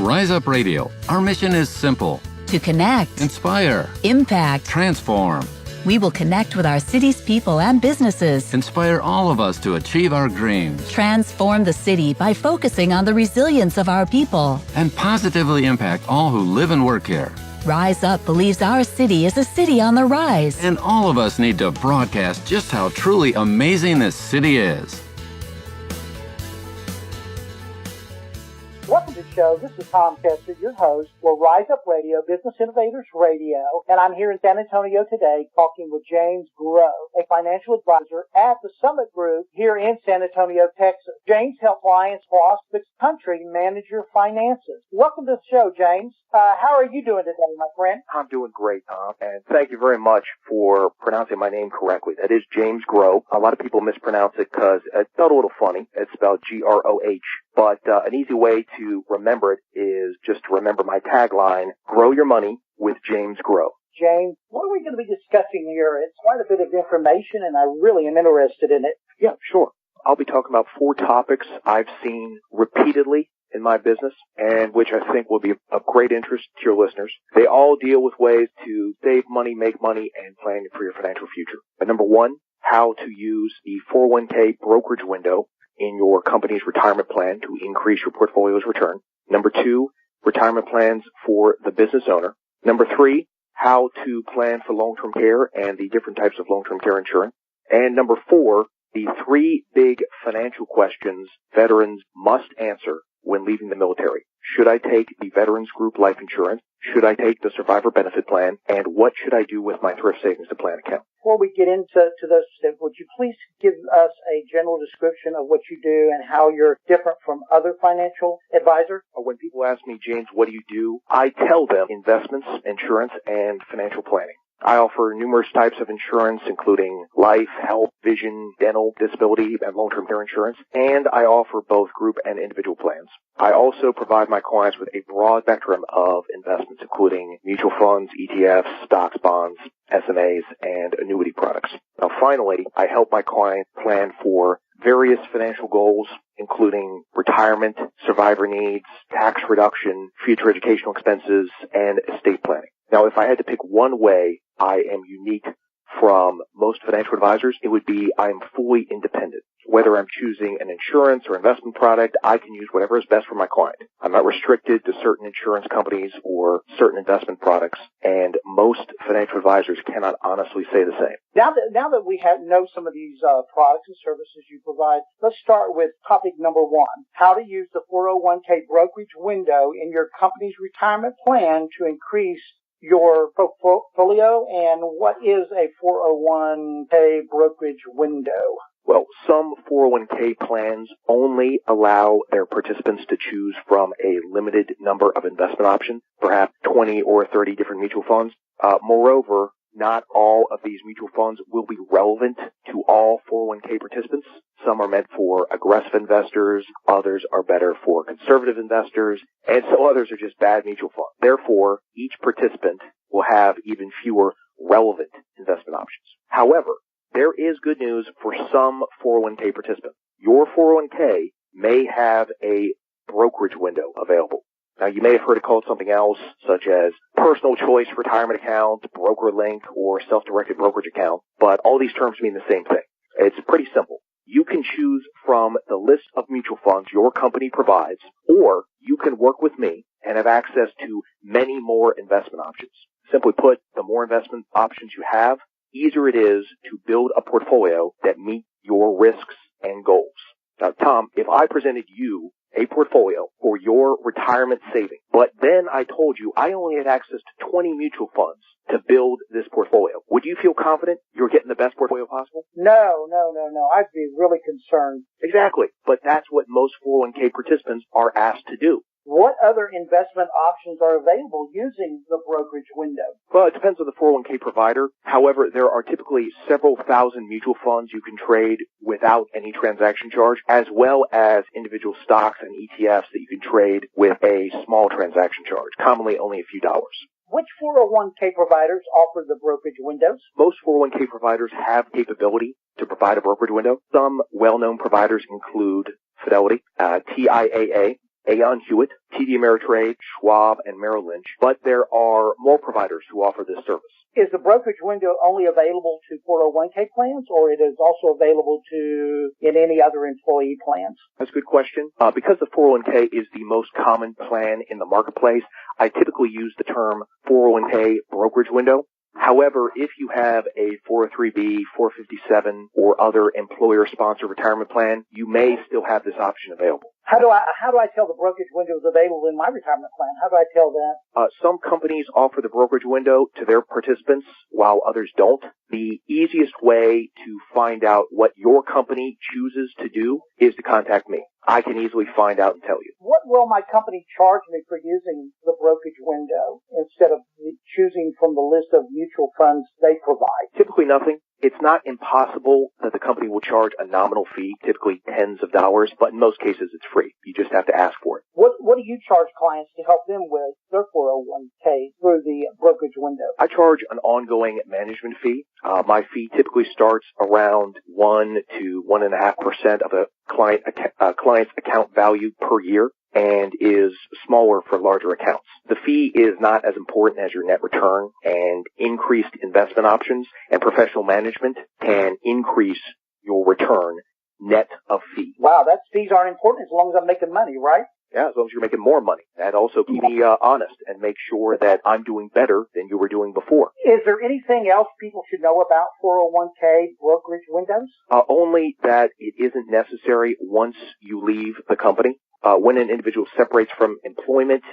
Rise Up Radio, our mission is simple. To connect, Inspire, impact, transform, we will connect with our city's people and businesses. inspire all of us to achieve our dreams, Transform the city by focusing on the resilience of our people. and positively impact all who live and work here. Rise Up believes our city is a city on the rise. And all of us need to broadcast just how truly amazing this city is. Welcome to the show. This is Tom Kester, your host for Rise Up Radio, Business Innovators Radio, and I'm here in San Antonio today talking with James Groh, a financial advisor at the Summit Group here in San Antonio, Texas. James helps clients across the country manage your finances. Welcome to the show, James. How are you doing today, my friend? I'm doing great, Tom, and thank you very much for pronouncing my name correctly. That is James Groh. A lot of people mispronounce it because it felt a little funny. It's spelled G-R-O-H. But an easy way to remember it is just to remember my tagline, Grow Your Money with James Groh. James, what are we going to be discussing here? It's quite a bit of information, and I really am interested in it. Yeah, sure. I'll be talking about 4 topics I've seen repeatedly in my business and which I think will be of great interest to your listeners. They all deal with ways to save money, make money, and plan for your financial future. But number 1, how to use the 401k brokerage window in your company's retirement plan to increase your portfolio's return. Number 2, retirement plans for the business owner. Number 3, how to plan for long-term care and the different types of long-term care insurance. And number 4, the 3 big financial questions veterans must answer when leaving the military. Should I take the Veterans Group Life Insurance? Should I take the Survivor Benefit Plan? And what should I do with my Thrift Savings to Plan account? Before we get into those steps, would you please give us a general description of what you do and how you're different from other financial advisors? When people ask me, James, what do you do? I tell them investments, insurance, and financial planning. I offer numerous types of insurance, including life, health, vision, dental, disability, and long-term care insurance, and I offer both group and individual plans. I also provide my clients with a broad spectrum of investments, including mutual funds, ETFs, stocks, bonds, SMAs, and annuity products. Now, finally, I help my clients plan for various financial goals, including retirement, survivor needs, tax reduction, future educational expenses, and estate planning. Now, if I had to pick one way I am unique from most financial advisors, it would be I am fully independent. Whether I'm choosing an insurance or investment product, I can use whatever is best for my client. I'm not restricted to certain insurance companies or certain investment products, and most financial advisors cannot honestly say the same. Now that we know some of these products and services you provide, let's start with topic number 1, how to use the 401k brokerage window in your company's retirement plan to increase your portfolio, and what is a 401k brokerage window? Well, some 401k plans only allow their participants to choose from a limited number of investment options, perhaps 20 or 30 different mutual funds. Moreover, not all of these mutual funds will be relevant to all 401k participants. Some are meant for aggressive investors, others are better for conservative investors, and so others are just bad mutual funds. Therefore, each participant will have even fewer relevant investment options. However, there is good news for some 401k participants. Your 401k may have a brokerage window available. Now, you may have heard it called something else, such as personal choice retirement account, broker link, or self-directed brokerage account, but all these terms mean the same thing. It's pretty simple. You can choose from the list of mutual funds your company provides, or you can work with me and have access to many more investment options. Simply put, the more investment options you have, easier it is to build a portfolio that meets your risks and goals. Now, Tom, if I presented you a portfolio for your retirement savings, but then I told you I only had access to 20 mutual funds to build this portfolio, would you feel confident you're getting the best portfolio possible? No. I'd be really concerned. Exactly. But that's what most 401k participants are asked to do. What other investment options are available using the brokerage window? Well, it depends on the 401k provider. However, there are typically several thousand mutual funds you can trade without any transaction charge, as well as individual stocks and ETFs that you can trade with a small transaction charge, commonly only a few dollars. Which 401k providers offer the brokerage windows? Most 401k providers have capability to provide a brokerage window. Some well-known providers include Fidelity, TIAA, Aon Hewitt, TD Ameritrade, Schwab, and Merrill Lynch, but there are more providers who offer this service. Is the brokerage window only available to 401k plans, or it is also available in any other employee plans? That's a good question. Because the 401k is the most common plan in the marketplace, I typically use the term 401k brokerage window. However, if you have a 403b, 457, or other employer-sponsored retirement plan, you may still have this option available. How do I tell the brokerage window is available in my retirement plan? How do I tell that? Some companies offer the brokerage window to their participants while others don't. The easiest way to find out what your company chooses to do is to contact me. I can easily find out and tell you. What will my company charge me for using the brokerage window instead of choosing from the list of mutual funds they provide? Typically nothing. It's not impossible that the company will charge a nominal fee, typically tens of dollars, but in most cases it's free. You just have to ask for it. What do you charge clients to help them with their 401k through the brokerage window? I charge an ongoing management fee. My fee typically starts around 1 to 1.5% of a client's account value per year, and is smaller for larger accounts. The fee is not as important as your net return, and increased investment options and professional management can increase your return net of fee. Wow, fees aren't important as long as I'm making money, right? Yeah, as long as you're making more money. That also keeps me honest and make sure that I'm doing better than you were doing before. Is there anything else people should know about 401k brokerage windows? Only that it isn't necessary once you leave the company. When an individual separates from employment,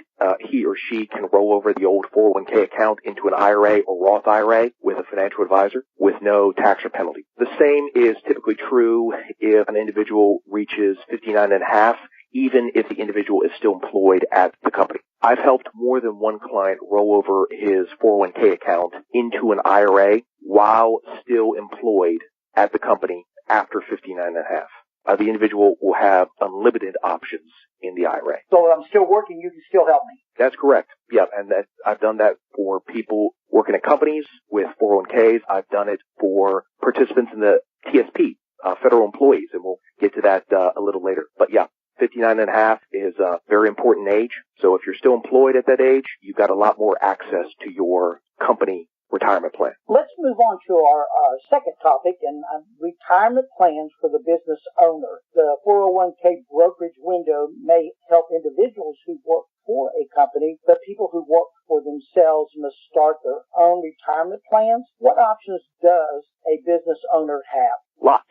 he or she can roll over the old 401k account into an IRA or Roth IRA with a financial advisor with no tax or penalty. The same is typically true if an individual reaches 59 and a half, even if the individual is still employed at the company. I've helped more than one client roll over his 401k account into an IRA while still employed at the company after 59 and a half. The individual will have unlimited options in the IRA. So if I'm still working, you can still help me. That's correct. Yeah, and I've done that for people working at companies with 401ks. I've done it for participants in the TSP, federal employees, and we'll get to that a little later. But yeah, 59 and a half is a very important age. So if you're still employed at that age, you've got a lot more access to your company retirement plan. Let's move on to our second topic, and retirement plans for the business owner. The 401k brokerage window may help individuals who work for a company, but people who work for themselves must start their own retirement plans. What options does a business owner have? Lots.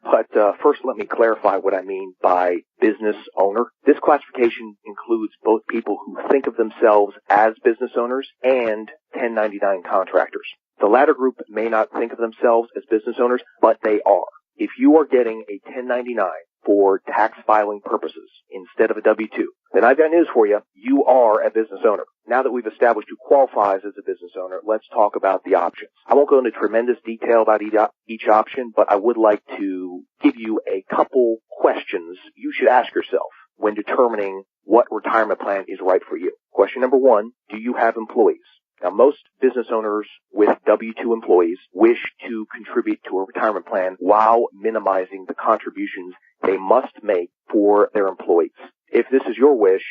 But first, let me clarify what I mean by business owner. This classification includes both people who think of themselves as business owners and 1099 contractors. The latter group may not think of themselves as business owners, but they are. If you are getting a 1099 for tax filing purposes instead of a W-2, then I've got news for you. You are a business owner. Now that we've established who qualifies as a business owner, let's talk about the options. I won't go into tremendous detail about each option, but I would like to give you a couple questions you should ask yourself when determining what retirement plan is right for you. Question number one, do you have employees? Now, most business owners with W-2 employees wish to contribute to a retirement plan while minimizing the contributions they must make for their employees. If this is your wish,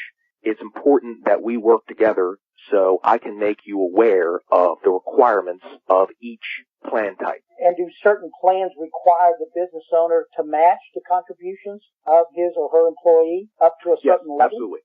it's important that we work together so I can make you aware of the requirements of each plan type. And do certain plans require the business owner to match the contributions of his or her employee up to a certain level? Yes, absolutely.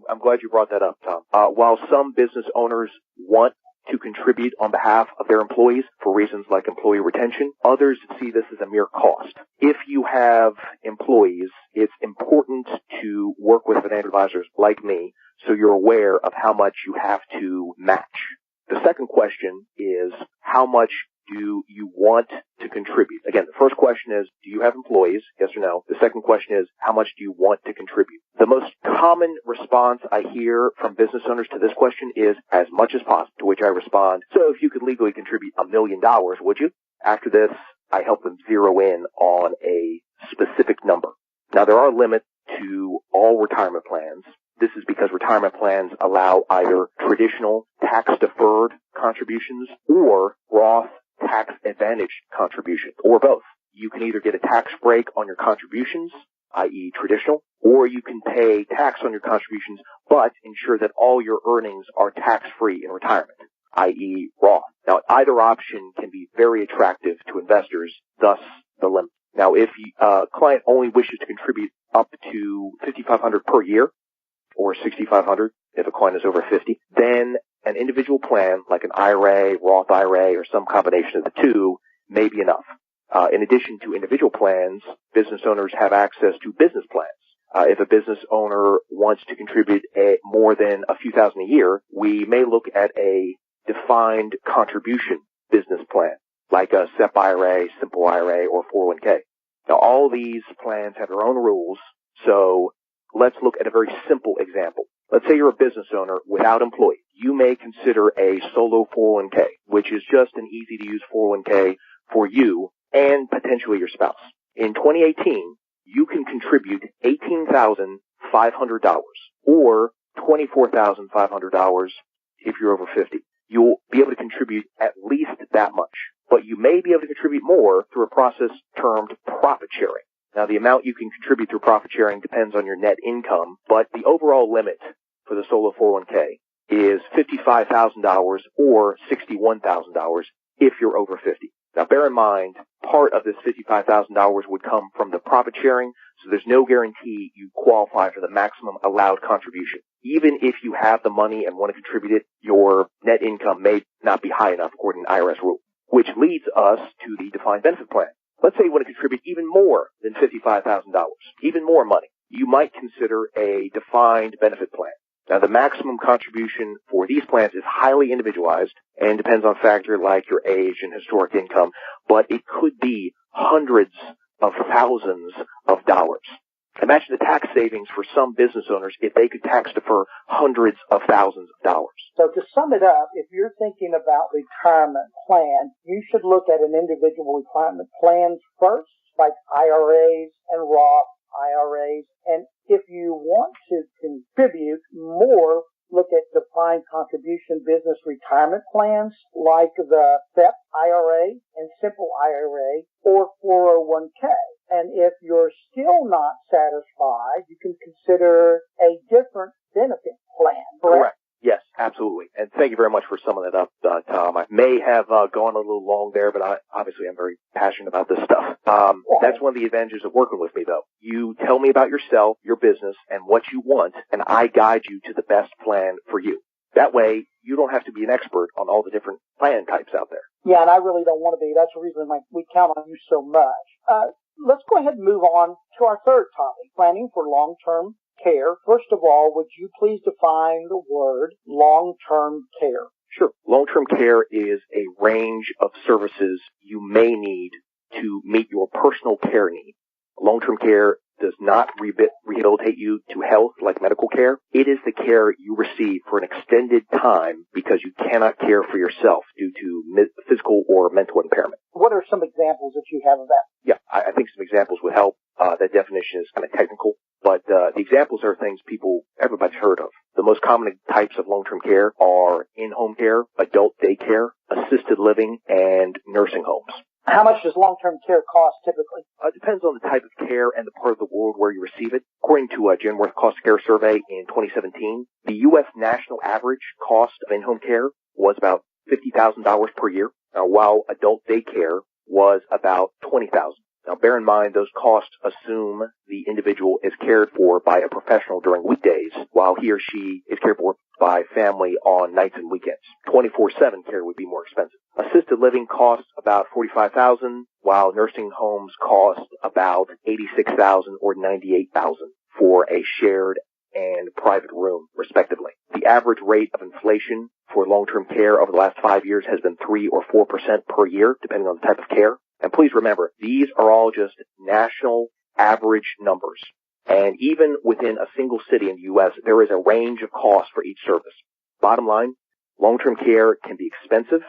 I'm glad you brought that up, Tom. While some business owners want to contribute on behalf of their employees for reasons like employee retention, others see this as a mere cost. If you have employees, it's important to work with financial advisors like me so you're aware of how much you have to match. The second question is, how much do you want to contribute? Again, the first question is, do you have employees? Yes or no. The second question is, how much do you want to contribute? The most common response I hear from business owners to this question is, as much as possible, to which I respond, so if you could legally contribute $1 million, would you? After this, I help them zero in on a specific number. Now, there are limits to all retirement plans. This is because retirement plans allow either traditional tax-deferred contributions or Roth tax-advantaged contributions, or both. You can either get a tax break on your contributions i.e. traditional, or you can pay tax on your contributions, but ensure that all your earnings are tax-free in retirement, i.e. Roth. Now, either option can be very attractive to investors, thus the limit. Now, if a client only wishes to contribute up to $5,500 per year, or $6,500 if a client is over 50, then an individual plan like an IRA, Roth IRA, or some combination of the two may be enough. In addition to individual plans, business owners have access to business plans. If a business owner wants to contribute more than a few thousand a year, we may look at a defined contribution business plan, like a SEP IRA, Simple IRA, or 401k. Now, all these plans have their own rules, so let's look at a very simple example. Let's say you're a business owner without employees. You may consider a solo 401k, which is just an easy-to-use 401k for you and potentially your spouse. In 2018, you can contribute $18,500 or $24,500 if you're over 50. You'll be able to contribute at least that much, but you may be able to contribute more through a process termed profit sharing. Now, the amount you can contribute through profit sharing depends on your net income, but the overall limit for the solo 401k is $55,000 or $61,000 if you're over 50. Now, bear in mind, part of this $55,000 would come from the profit sharing, so there's no guarantee you qualify for the maximum allowed contribution. Even if you have the money and want to contribute it, your net income may not be high enough according to IRS rule, which leads us to the defined benefit plan. Let's say you want to contribute even more than $55,000, even more money. You might consider a defined benefit plan. Now, the maximum contribution for these plans is highly individualized and depends on factors like your age and historic income, but it could be hundreds of thousands of dollars. Imagine the tax savings for some business owners if they could tax defer hundreds of thousands of dollars. So to sum it up, if you're thinking about retirement plan, you should look at an individual retirement plans first, like IRAs and Roth IRAs. And if you want to contribute more, look at defined contribution business retirement plans like the SEP IRA and Simple IRA or 401k. And if you're still not satisfied, you can consider a different benefit plan. Correct. Yes, absolutely. And thank you very much for summing that up, Tom. I may have gone a little long there, but obviously I'm very passionate about this stuff. That's one of the advantages of working with me, though. You tell me about yourself, your business, and what you want, and I guide you to the best plan for you. That way, you don't have to be an expert on all the different plan types out there. Yeah, and I really don't want to be. That's the reason we count on you so much. Let's go ahead and move on to our third topic, planning for long-term care. First of all, would you please define the word long-term care? Sure. Long-term care is a range of services you may need to meet your personal care needs. Long-term care does not rehabilitate you to health like medical care. It is the care you receive for an extended time because you cannot care for yourself due to physical or mental impairment. What are some examples that you have of that? Yeah, I think some examples would help. That definition is kind of technical, but the examples are things everybody's heard of. The most common types of long-term care are in-home care, adult daycare, assisted living, and nursing homes. How much does long-term care cost typically? It depends on the type of care and the part of the world where you receive it. According to a Genworth Cost of Care survey in 2017, the U.S. national average cost of in-home care was about $50,000 per year, while adult daycare was about $20,000. Now, bear in mind, those costs assume the individual is cared for by a professional during weekdays, while he or she is cared for by family on nights and weekends. 24/7 care would be more expensive. Assisted living costs about $45,000, while nursing homes cost about $86,000 or $98,000 for a shared and private room, respectively. The average rate of inflation for long-term care over the last 5 years has been 3 or 4% per year, depending on the type of care. And please remember, these are all just national average numbers. And even within a single city in the U.S., there is a range of costs for each service. Bottom line, long-term care can be expensive,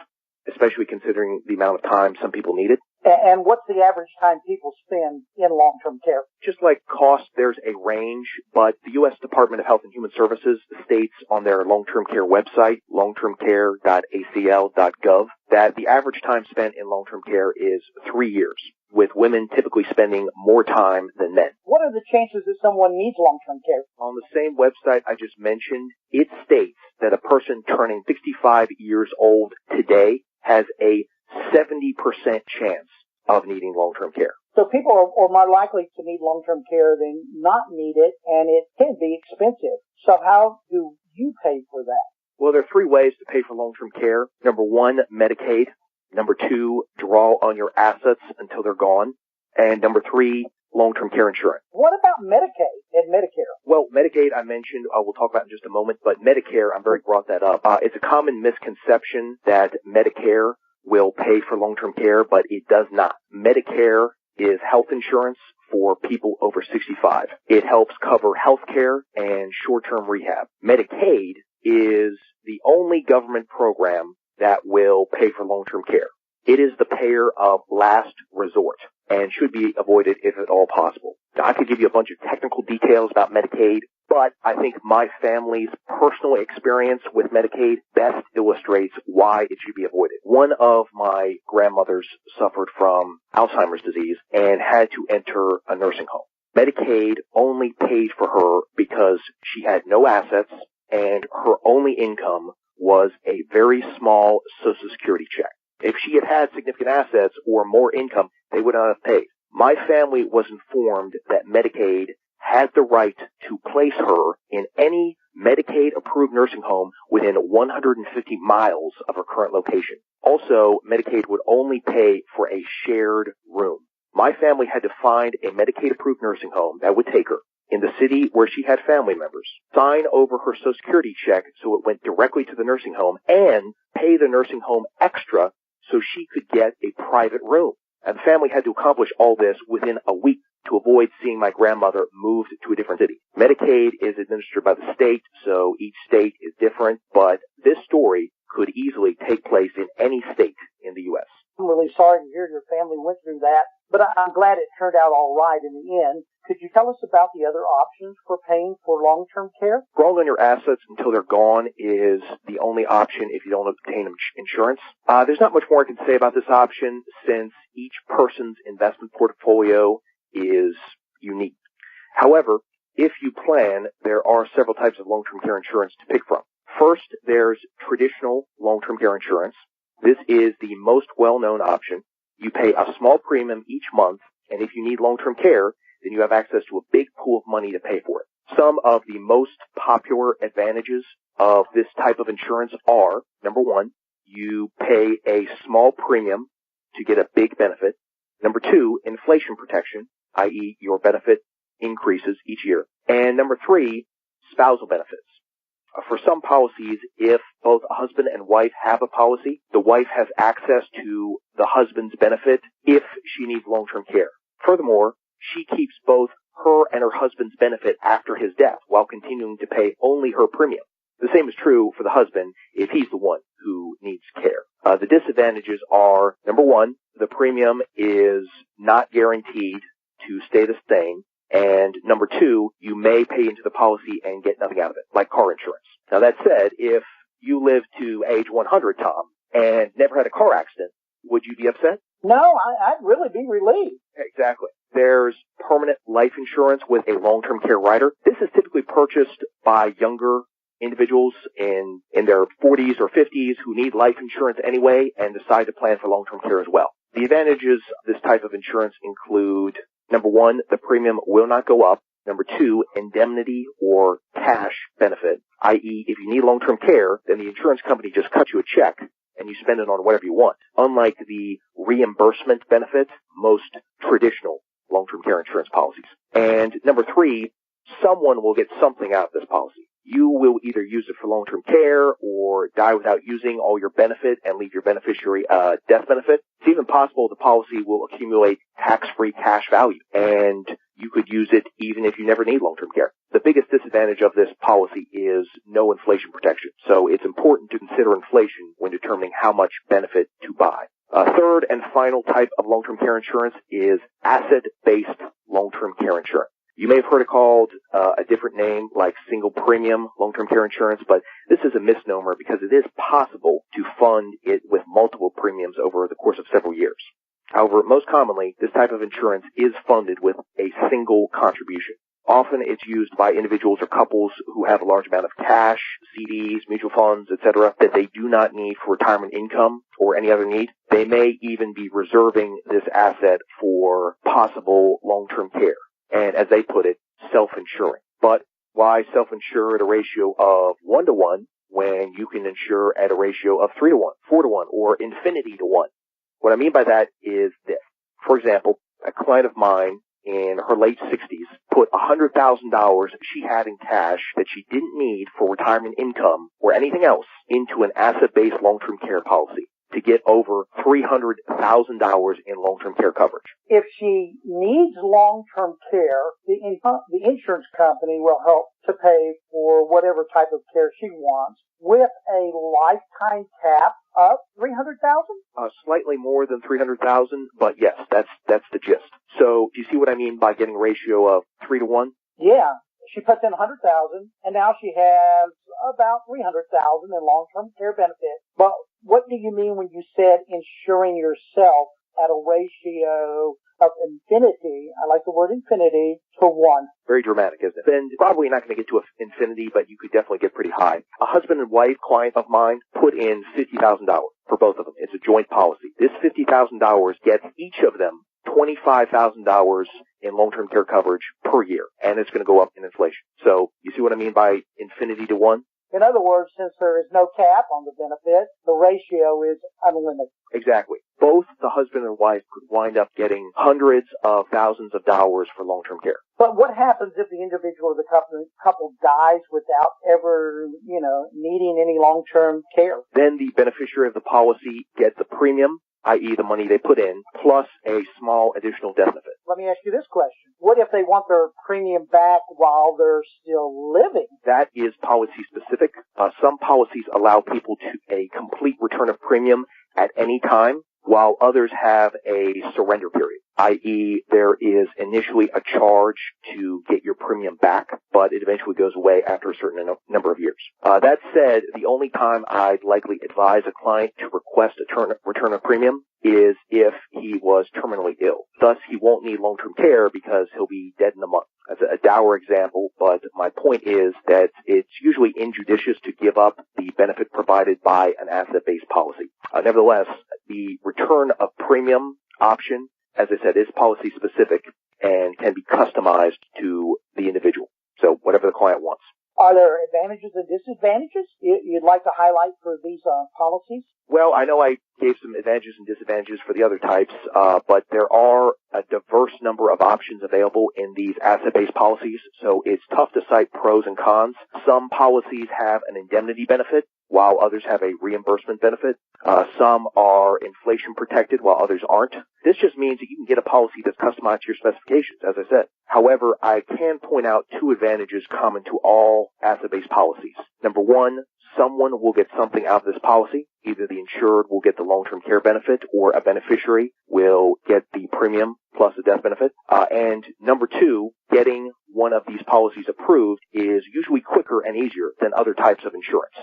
especially considering the amount of time some people need it. And what's the average time people spend in long-term care? Just like cost, there's a range, but the U.S. Department of Health and Human Services states on their long-term care website, longtermcare.acl.gov, that the average time spent in long-term care is 3 years. with women typically spending more time than men. What are the chances that someone needs long-term care? On the same website I just mentioned, it states that a person turning 65 years old today has a 70% chance of needing long-term care. So people are more likely to need long-term care than not need it, and it can be expensive. So how do you pay for that? Well, there are three ways to pay for long-term care. Number one, Medicaid. Number two, draw on your assets until they're gone. And number three, long-term care insurance. What about Medicaid and Medicare? Well, Medicaid I mentioned, we'll talk about in just a moment, but Medicare, I'm very glad you brought that up. It's a common misconception that Medicare will pay for long-term care, but it does not. Medicare is health insurance for people over 65. It helps cover health care and short-term rehab. Medicaid is the only government program that will pay for long-term care. It is the payer of last resort and should be avoided if at all possible. Now, I could give you a bunch of technical details about Medicaid, but I think my family's personal experience with Medicaid best illustrates why it should be avoided. One of my grandmothers suffered from Alzheimer's disease and had to enter a nursing home. Medicaid only paid for her because she had no assets and her only income was a very small Social Security check. If she had had significant assets or more income, they would not have paid. My family was informed that Medicaid had the right to place her in any Medicaid-approved nursing home within 150 miles of her current location. Also, Medicaid would only pay for a shared room. My family had to find a Medicaid-approved nursing home that would take her in the city where she had family members, sign over her Social Security check so it went directly to the nursing home, and pay the nursing home extra so she could get a private room. And the family had to accomplish all this within a week to avoid seeing my grandmother moved to a different city. Medicaid is administered by the state, so each state is different, but this story could easily take place in any state in the U.S. I'm really sorry to hear your family went through that, but I'm glad it turned out all right in the end. Could you tell us about the other options for paying for long-term care? Drawing on your assets until they're gone is the only option if you don't obtain insurance. There's not much more I can say about this option since each person's investment portfolio is unique. However, if you plan, there are several types of long-term care insurance to pick from. First, there's traditional long-term care insurance. This is the most well-known option. You pay a small premium each month, and if you need long-term care, then you have access to a big pool of money to pay for it. Some of the most popular advantages of this type of insurance are, number one, you pay a small premium to get a big benefit. Number two, inflation protection, i.e. your benefit increases each year. And number three, spousal benefits. For some policies, if both a husband and wife have a policy, the wife has access to the husband's benefit if she needs long-term care. Furthermore, she keeps both her and her husband's benefit after his death while continuing to pay only her premium. The same is true for the husband if he's the one who needs care. The disadvantages are, number one, the premium is not guaranteed to stay the same. And number two, you may pay into the policy and get nothing out of it, like car insurance. Now that said, if you live to age 100, Tom, and never had a car accident, would you be upset? No, I'd really be relieved. Exactly. There's permanent life insurance with a long-term care rider. This is typically purchased by younger individuals in their 40s or 50s who need life insurance anyway and decide to plan for long-term care as well. The advantages of this type of insurance include, number one, the premium will not go up. Number two, indemnity or cash benefit, i.e. if you need long-term care, then the insurance company just cuts you a check and you spend it on whatever you want. Unlike the reimbursement benefit, most traditional long-term care insurance policies. And number three, someone will get something out of this policy. You will either use it for long-term care or die without using all your benefit and leave your beneficiary a death benefit. It's even possible the policy will accumulate tax-free cash value, and you could use it even if you never need long-term care. The biggest disadvantage of this policy is no inflation protection, so it's important to consider inflation when determining how much benefit to buy. Third and final type of long-term care insurance is asset-based long-term care insurance. You may have heard it called a different name like single premium long-term care insurance, but this is a misnomer because it is possible to fund it with multiple premiums over the course of several years. However, most commonly, this type of insurance is funded with a single contribution. Often it's used by individuals or couples who have a large amount of cash, CDs, mutual funds, etc., that they do not need for retirement income or any other need. They may even be reserving this asset for possible long-term care, and as they put it, self-insuring. But why self-insure at a ratio of 1-to-1 when you can insure at a ratio of 3-to-1, 4-to-1, or infinity to 1? What I mean by that is this. For example, a client of mine in her late 60s put $100,000 she had in cash that she didn't need for retirement income or anything else into an asset-based long-term care policy to get over $300,000 in long-term care coverage. If she needs long-term care, the insurance company will help to pay for whatever type of care she wants with a lifetime cap of $300,000? Slightly more than $300,000, but yes, that's the gist. So do you see what I mean by getting a ratio of 3-to-1? Yeah. She puts in $100,000, and now she has about $300,000 in long-term care benefit. But what do you mean when you said insuring yourself at a ratio of infinity? I like the word infinity to 1. Very dramatic, isn't it? And probably not going to get to infinity, but you could definitely get pretty high. A husband and wife client of mine put in $50,000 for both of them. It's a joint policy. This $50,000 gets each of them $25,000 in long-term care coverage per year, and it's going to go up in inflation. So you see what I mean by infinity to 1? In other words, since there is no cap on the benefit, the ratio is unlimited. Exactly. Both the husband and wife could wind up getting hundreds of thousands of dollars for long-term care. But what happens if the individual or the couple dies without ever, needing any long-term care? Then the beneficiary of the policy gets the premium, i.e. the money they put in, plus a small additional death benefit. Let me ask you this question. What if they want their premium back while they're still living? That is policy specific. Some policies allow people to a complete return of premium at any time, while others have a surrender period, i.e. there is initially a charge to get your premium back, but it eventually goes away after a certain number of years. That said, the only time I'd likely advise a client to request a return of premium is if he was terminally ill. Thus, he won't need long-term care because he'll be dead in a month. That's a dour example, but my point is that it's usually injudicious to give up the benefit provided by an asset-based policy. Nevertheless, the return of premium option, as I said, is policy specific and can be customized to the individual. So whatever the client wants. Are there advantages and disadvantages you'd like to highlight for these policies? Well, I know I gave some advantages and disadvantages for the other types, but there are a diverse number of options available in these asset-based policies, so it's tough to cite pros and cons. Some policies have an indemnity benefit, while others have a reimbursement benefit. Some are inflation protected, while others aren't. This just means that you can get a policy that's customized to your specifications, as I said. However, I can point out 2 advantages common to all asset-based policies. Number 1, someone will get something out of this policy. Either the insured will get the long-term care benefit, or a beneficiary will get the premium plus the death benefit. And number 2, getting one of these policies approved is usually quicker and easier than other types of insurance.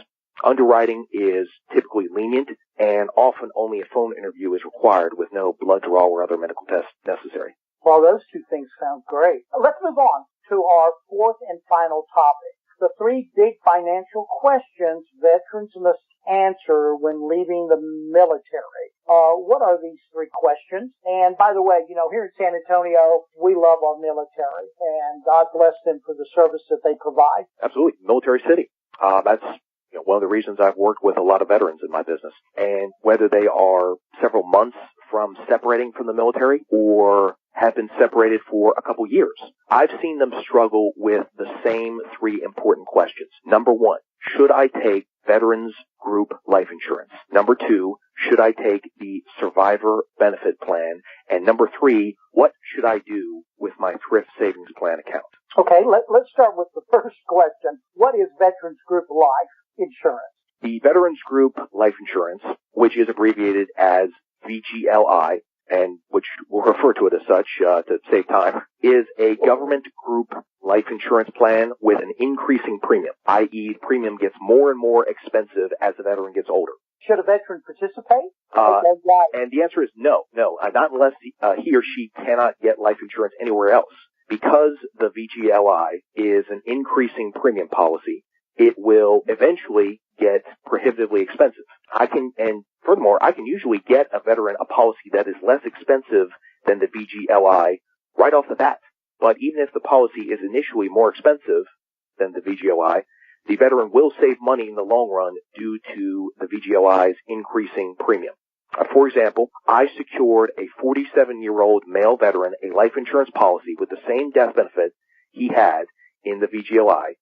Underwriting is typically lenient, and often only a phone interview is required with no blood draw or other medical tests necessary. Well, those 2 things sound great. Let's move on to our 4th and final topic. The 3 big financial questions veterans must answer when leaving the military. What are these 3 questions? And by the way, here in San Antonio, we love our military, and God bless them for the service that they provide. Absolutely. Military city. That's one of the reasons I've worked with a lot of veterans in my business. And whether they are several months from separating from the military or have been separated for a couple years, I've seen them struggle with the same 3 important questions. Number 1, should I take Veterans Group Life Insurance? Number 2, should I take the Survivor Benefit Plan? And number 3, what should I do with my Thrift Savings Plan account? Okay, let's start with the first question. What is Veterans Group Life Insurance? The Veterans Group Life Insurance, which is abbreviated as VGLI, and which we'll refer to it as such to save time, is a government group life insurance plan with an increasing premium, i.e. premium gets more and more expensive as the veteran gets older. Should a veteran participate? And the answer is no, not unless he or she cannot get life insurance anywhere else. Because the VGLI is an increasing premium policy, it will eventually get prohibitively expensive. Furthermore, I can usually get a veteran a policy that is less expensive than the VGLI right off the bat. But even if the policy is initially more expensive than the VGLI, the veteran will save money in the long run due to the VGLI's increasing premium. For example, I secured a 47-year-old male veteran a life insurance policy with the same death benefit he had in the VGLI.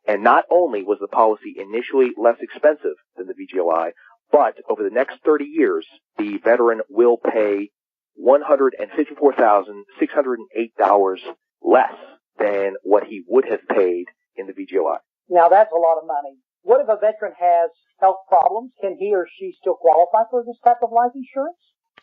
And not only was the policy initially less expensive than the VGLI, but over the next 30 years, the veteran will pay $154,608 less than what he would have paid in the VGLI. Now that's a lot of money. What if a veteran has health problems? Can he or she still qualify for this type of life insurance?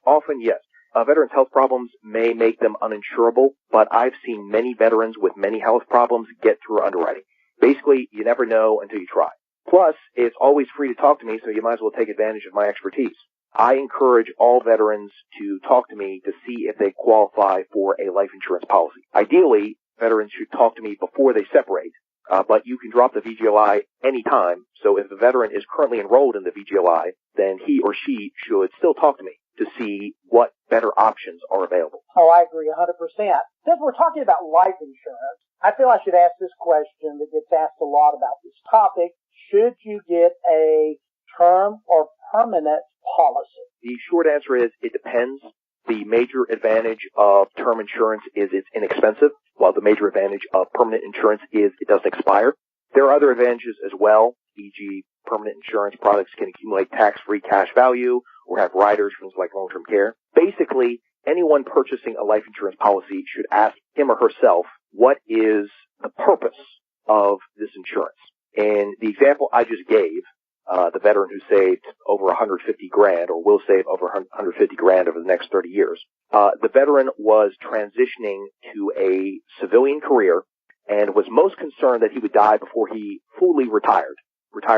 Often, yes. A veteran's health problems may make them uninsurable, but I've seen many veterans with many health problems get through underwriting. Basically, you never know until you try. Plus, it's always free to talk to me, so you might as well take advantage of my expertise. I encourage all veterans to talk to me to see if they qualify for a life insurance policy. Ideally, veterans should talk to me before they separate. But you can drop the VGLI anytime. So if the veteran is currently enrolled in the VGLI, then he or she should still talk to me to see what better options are available. Oh, I agree 100%. Since we're talking about life insurance, I feel I should ask this question that gets asked a lot about this topic. Should you get a term or permanent policy? The short answer is it depends. The major advantage of term insurance is it's inexpensive, while the major advantage of permanent insurance is it doesn't expire. There are other advantages as well, e.g. permanent insurance products can accumulate tax-free cash value or have riders for things like long-term care. Basically, anyone purchasing a life insurance policy should ask him or herself, what is the purpose of this insurance? In the example I just gave, the veteran who saved over $150,000 or will save over $150,000 over the next 30 years. The veteran was transitioning to a civilian career and was most concerned that he would die before he fully retired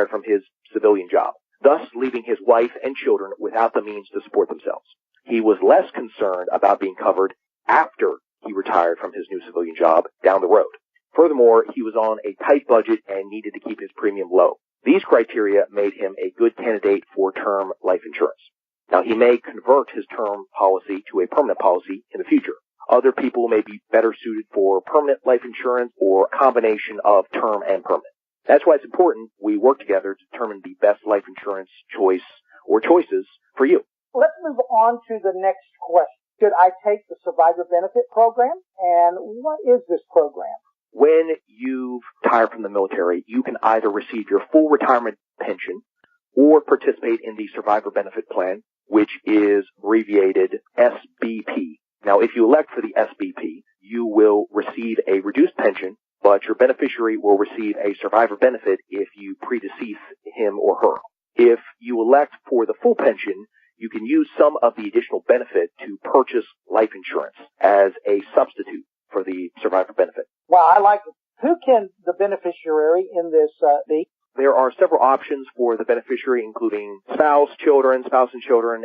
from his civilian job, thus leaving his wife and children without the means to support themselves. He was less concerned about being covered after he retired from his new civilian job down the road. Furthermore, he was on a tight budget and needed to keep his premium low. These criteria made him a good candidate for term life insurance. Now, he may convert his term policy to a permanent policy in the future. Other people may be better suited for permanent life insurance or a combination of term and permanent. That's why it's important we work together to determine the best life insurance choice or choices for you. Let's move on to the next question. Should I take the Survivor Benefit Program? And what is this program? When you've retired from the military, you can either receive your full retirement pension or participate in the Survivor Benefit Plan, which is abbreviated SBP. Now, if you elect for the SBP, you will receive a reduced pension, but your beneficiary will receive a survivor benefit if you predecease him or her. If you elect for the full pension, you can use some of the additional benefit to purchase life insurance as a substitute for the survivor benefit. Well, I like it. Who can the beneficiary in this be? There are several options for the beneficiary, including spouse and children,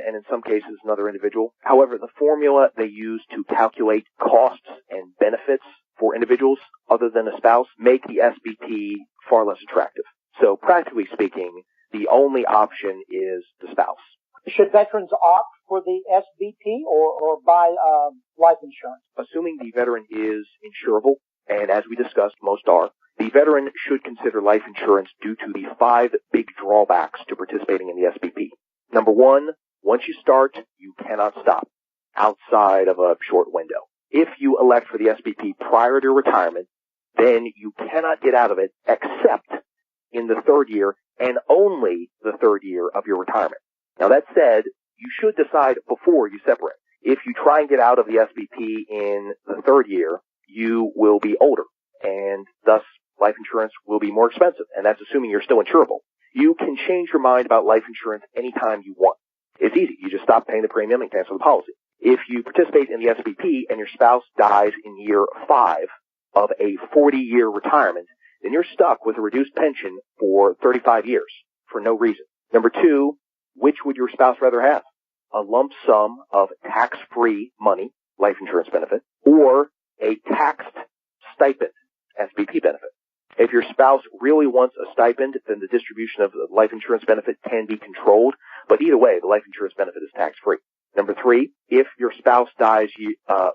and in some cases another individual. However, the formula they use to calculate costs and benefits for individuals other than a spouse make the SBP far less attractive. So practically speaking, the only option is the spouse. Should veterans opt for the SBP or buy life insurance? Assuming the veteran is insurable, and as we discussed, most are, the veteran should consider life insurance due to the 5 big drawbacks to participating in the SBP. Number 1, once you start, you cannot stop outside of a short window. If you elect for the SBP prior to retirement, then you cannot get out of it except in the 3rd year and only the 3rd year of your retirement. Now that said, you should decide before you separate. If you try and get out of the SBP in the 3rd year, you will be older, and thus life insurance will be more expensive, and that's assuming you're still insurable. You can change your mind about life insurance anytime you want. It's easy. You just stop paying the premium and cancel the policy. If you participate in the SBP and your spouse dies in year 5 of a 40-year retirement, then you're stuck with a reduced pension for 35 years for no reason. Number 2, which would your spouse rather have? A lump sum of tax-free money, life insurance benefit, or a taxed stipend, SBP benefit? If your spouse really wants a stipend, then the distribution of the life insurance benefit can be controlled, but either way, the life insurance benefit is tax-free. Number 3, if your spouse dies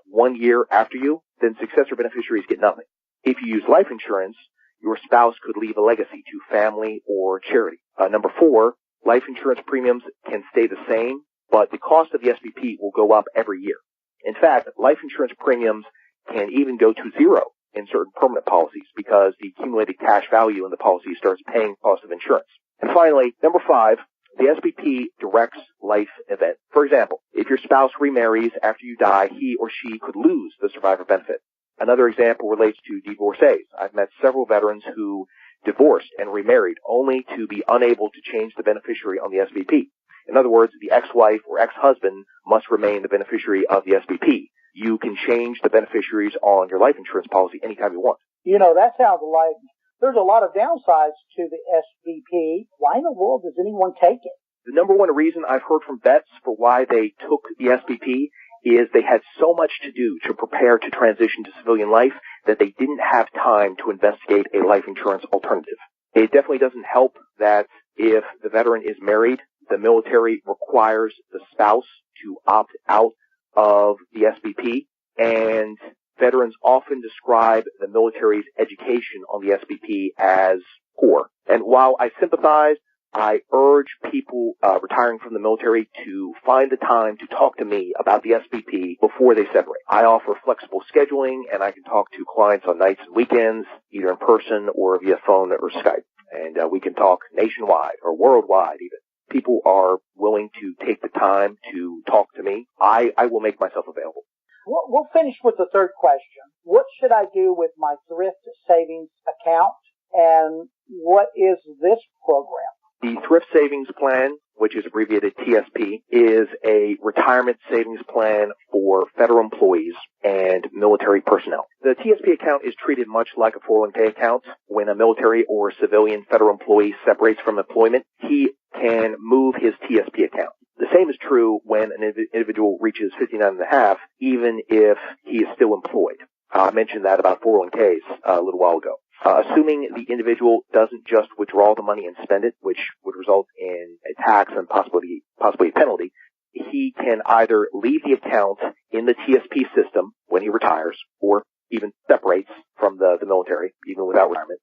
1 year after you, then successor beneficiaries get nothing. If you use life insurance, your spouse could leave a legacy to family or charity. Number 4, life insurance premiums can stay the same, but the cost of the SBP will go up every year. In fact, life insurance premiums can even go to zero in certain permanent policies because the accumulated cash value in the policy starts paying the cost of insurance. And finally, number 5, the SBP directs life event. For example, if your spouse remarries after you die, he or she could lose the survivor benefit. Another example relates to divorcees. I've met several veterans who divorced and remarried only to be unable to change the beneficiary on the SBP. In other words, the ex-wife or ex-husband must remain the beneficiary of the SBP. You can change the beneficiaries on your life insurance policy anytime you want. You know, that sounds like there's a lot of downsides to the SBP. Why in the world does anyone take it? The number one reason I've heard from vets for why they took the SBP is they had so much to do to prepare to transition to civilian life that they didn't have time to investigate a life insurance alternative. It definitely doesn't help that if the veteran is married, the military requires the spouse to opt out of the SBP, and veterans often describe the military's education on the SBP as poor. And while I sympathize, I urge people retiring from the military to find the time to talk to me about the SBP before they separate. I offer flexible scheduling, and I can talk to clients on nights and weekends, either in person or via phone or Skype. And we can talk nationwide or worldwide even. People are willing to take the time to talk to me. I will make myself available. We'll finish with the third question. What should I do with my thrift savings account, and what is this program? The Thrift Savings Plan, which is abbreviated TSP, is a retirement savings plan for federal employees and military personnel. The TSP account is treated much like a 401k account. When a military or civilian federal employee separates from employment, he can move his TSP account. The same is true when an individual reaches 59 and a half, even if he is still employed. I mentioned that about 401ks a little while ago. Assuming the individual doesn't just withdraw the money and spend it, which would result in a tax and possibly a penalty, he can either leave the account in the TSP system when he retires, or even separates from the military, even without retirement,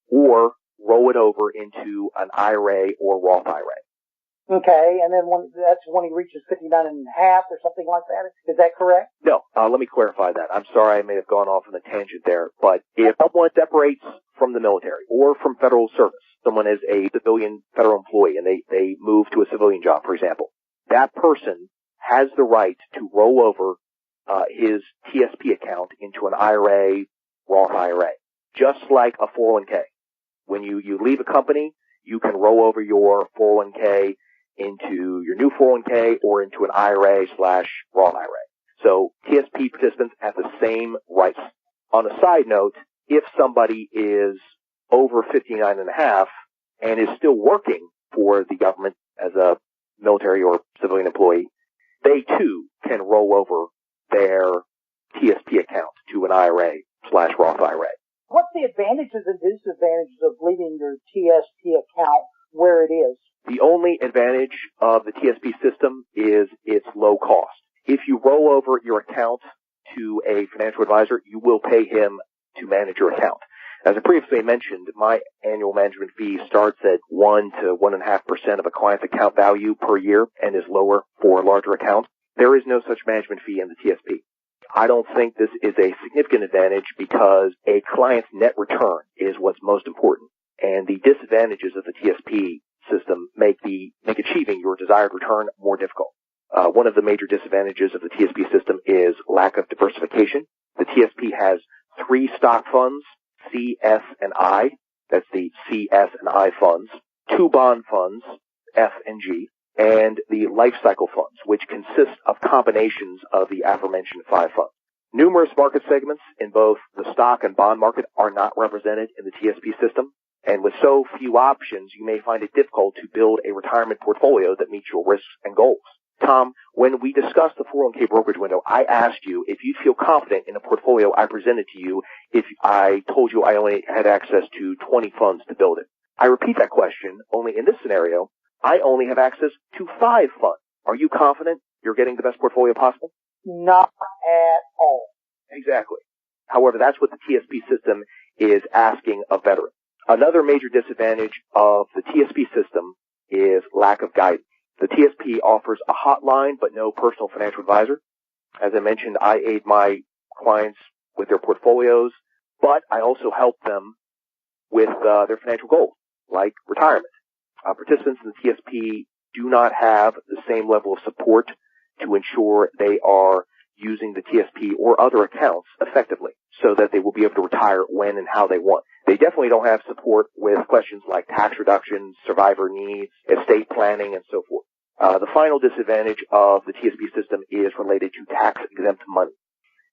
or roll it over into an IRA or Roth IRA. Okay, and then that's when he reaches 59 and a half or something like that. Is that correct? No, let me clarify that. I'm sorry I may have gone off on a tangent there, but if someone separates from the military or from federal service, someone is a civilian federal employee and they move to a civilian job, for example, that person has the right to roll over his TSP account into an IRA, Roth IRA, just like a 401k. When you leave a company, you can roll over your 401k into your new 401k or into an IRA/Roth IRA. So TSP participants have the same rights. On a side note, if somebody is over 59 and a half and is still working for the government as a military or civilian employee, they too can roll over their TSP account to an IRA/Roth IRA. What's the advantages and disadvantages of leaving your TSP account where it is? The only advantage of the TSP system is its low cost. If you roll over your account to a financial advisor, you will pay him to manage your account. As I previously mentioned, my annual management fee starts at 1 to 1.5% of a client's account value per year and is lower for larger accounts. There is no such management fee in the TSP. I don't think this is a significant advantage because a client's net return is what's most important, and the disadvantages of the TSP system make achieving your desired return more difficult. One of the major disadvantages of the TSP system is lack of diversification. The TSP has 3 stock funds, C, S, and I. That's the C, S, and I funds. 2 bond funds, F and G, and the life cycle funds, which consist of combinations of the aforementioned 5 funds. Numerous market segments in both the stock and bond market are not represented in the TSP system, And with so few options, you may find it difficult to build a retirement portfolio that meets your risks and goals. Tom, when we discussed the 401k brokerage window, I asked you if you'd feel confident in a portfolio I presented to you if I told you I only had access to 20 funds to build it. I repeat that question, only in this scenario, I only have access to 5 funds. Are you confident you're getting the best portfolio possible? Not at all. Exactly. However, that's what the TSP system is asking of veterans. Another major disadvantage of the TSP system is lack of guidance. The TSP offers a hotline but no personal financial advisor. As I mentioned, I aid my clients with their portfolios, but I also help them with their financial goals, like retirement. Participants in the TSP do not have the same level of support to ensure they are using the TSP or other accounts effectively so that they will be able to retire when and how they want. They definitely don't have support with questions like tax reductions, survivor needs, estate planning, and so forth. The final disadvantage of the TSP system is related to tax-exempt money.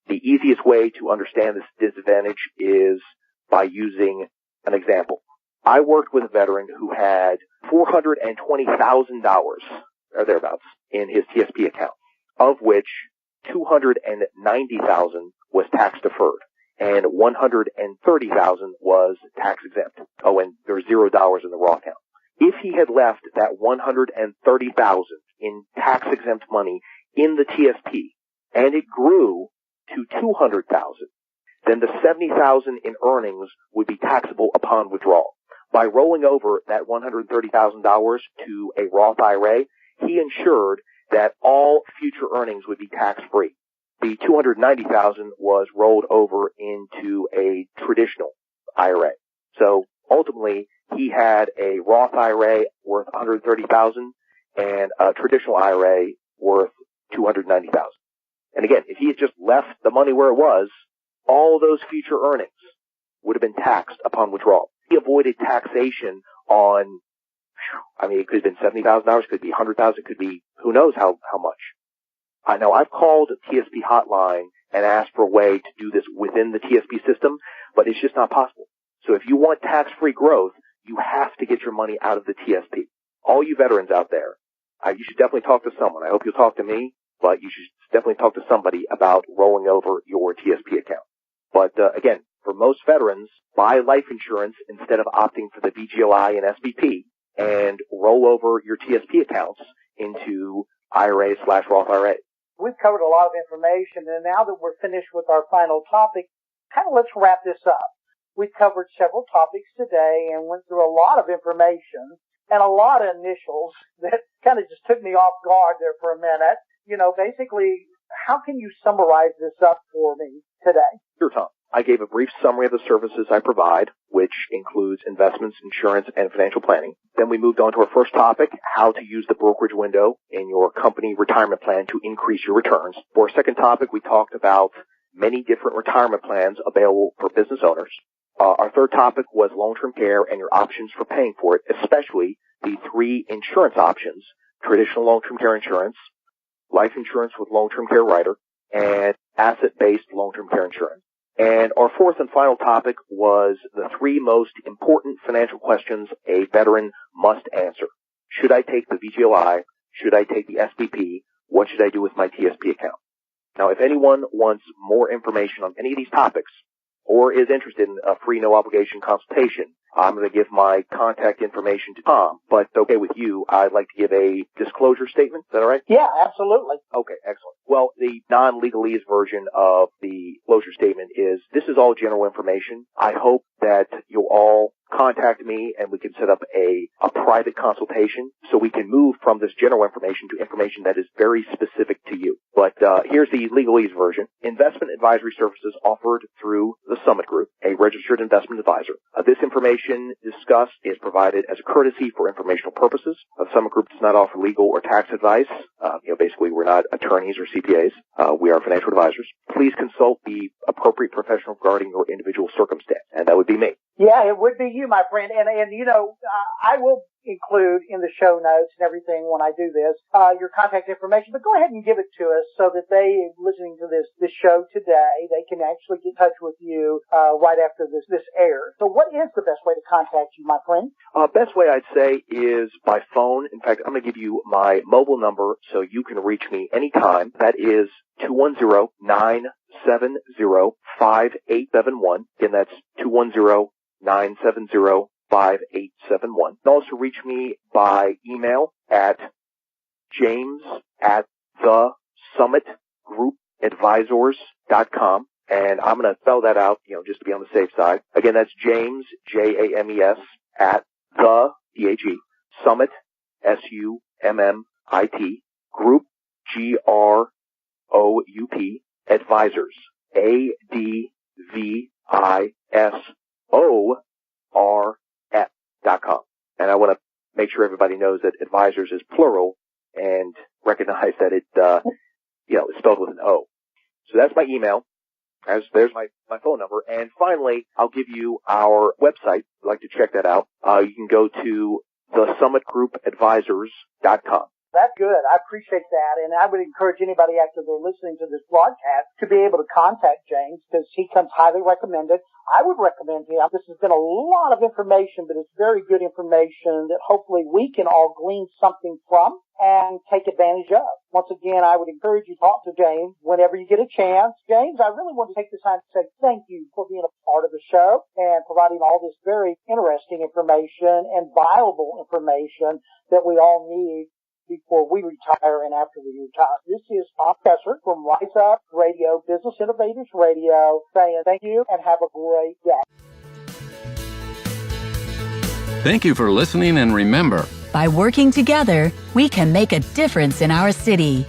The easiest way to understand this disadvantage is by using an example. I worked with a veteran who had $420,000 or thereabouts in his TSP account, of which $290,000 was tax deferred and $130,000 was tax exempt. Oh, and there's $0 in the Roth account. If he had left that $130,000 in tax exempt money in the TSP and it grew to $200,000, then the $70,000 in earnings would be taxable upon withdrawal. By rolling over that $130,000 to a Roth IRA, he ensured that all future earnings would be tax-free. The $290,000 was rolled over into a traditional IRA. So ultimately, he had a Roth IRA worth $130,000 and a traditional IRA worth $290,000. And again, if he had just left the money where it was, all those future earnings would have been taxed upon withdrawal. He avoided taxation on, it could have been $70,000, could be $100,000, could be who knows how much. I know I've called a TSP hotline and asked for a way to do this within the TSP system, but it's just not possible. So if you want tax-free growth, you have to get your money out of the TSP. All you veterans out there, you should definitely talk to someone. I hope you'll talk to me, but you should definitely talk to somebody about rolling over your TSP account. But again, for most veterans, buy life insurance instead of opting for the VGLI and SBP and roll over your TSP accounts into IRA/Roth IRA. We've covered a lot of information, and now that we're finished with our final topic, let's wrap this up. We've covered several topics today and went through a lot of information and a lot of initials that kind of just took me off guard there for a minute. Basically, how can you summarize this up for me today? Sure, Tom. I gave a brief summary of the services I provide, which includes investments, insurance, and financial planning. Then we moved on to our first topic, how to use the brokerage window in your company retirement plan to increase your returns. For our second topic, we talked about many different retirement plans available for business owners. Our third topic was long-term care and your options for paying for it, especially the 3 insurance options: traditional long-term care insurance, life insurance with long-term care rider, and asset-based long-term care insurance. And our fourth and final topic was the 3 most important financial questions a veteran must answer. Should I take the VGLI? Should I take the SPP? What should I do with my TSP account? Now, if anyone wants more information on any of these topics or is interested in a free no-obligation consultation, I'm going to give my contact information to Tom. But okay with you, I'd like to give a disclosure statement. Is that all right? Yeah, absolutely. Okay, excellent. Well, the non-legalese version of the disclosure statement is this is all general information. I hope that you'll all contact me and we can set up a private consultation so we can move from this general information to information that is very specific to you. But here's the legalese version. Investment advisory services offered through the Summit Group, a registered investment advisor. This information discussed is provided as a courtesy for informational purposes. The Summit Group does not offer legal or tax advice. Basically, we're not attorneys or CPAs. We are financial advisors. Please consult the appropriate professional regarding your individual circumstance, and that would be me. Yeah, it would be you, my friend. And I will include in the show notes and everything when I do this, your contact information, but go ahead and give it to us so that they, listening to this show today, they can actually get in touch with you, right after this airs. So what is the best way to contact you, my friend? Best way I'd say is by phone. In fact, I'm going to give you my mobile number so you can reach me anytime. That is 210-970-5871. Again, that's 210-970-5871. And also reach me by email at james@thesummitgroupadvisors.com. And I'm going to spell that out, just to be on the safe side. Again, that's James, James, at the, D-H-E, Summit, S-U-M-M-I-T, Group, G-R-O-U-P, Advisors, ADVISORS.com. And I want to make sure everybody knows that advisors is plural and recognize that it, is spelled with an O. So that's my email. There's my phone number. And finally, I'll give you our website. If you'd like to check that out, you can go to thesummitgroupadvisors.com. That's good. I appreciate that. And I would encourage anybody after they're listening to this broadcast to be able to contact James because he comes highly recommended. I would recommend him. This has been a lot of information, but it's very good information that hopefully we can all glean something from and take advantage of. Once again, I would encourage you to talk to James whenever you get a chance. James, I really want to take this time to say thank you for being a part of the show and providing all this very interesting information and valuable information that we all need before we retire and after we retire. This is Tom Kessler from Rise Up Radio, Business Innovators Radio, saying thank you and have a great day. Thank you for listening, and remember, By working together, we can make a difference in our city.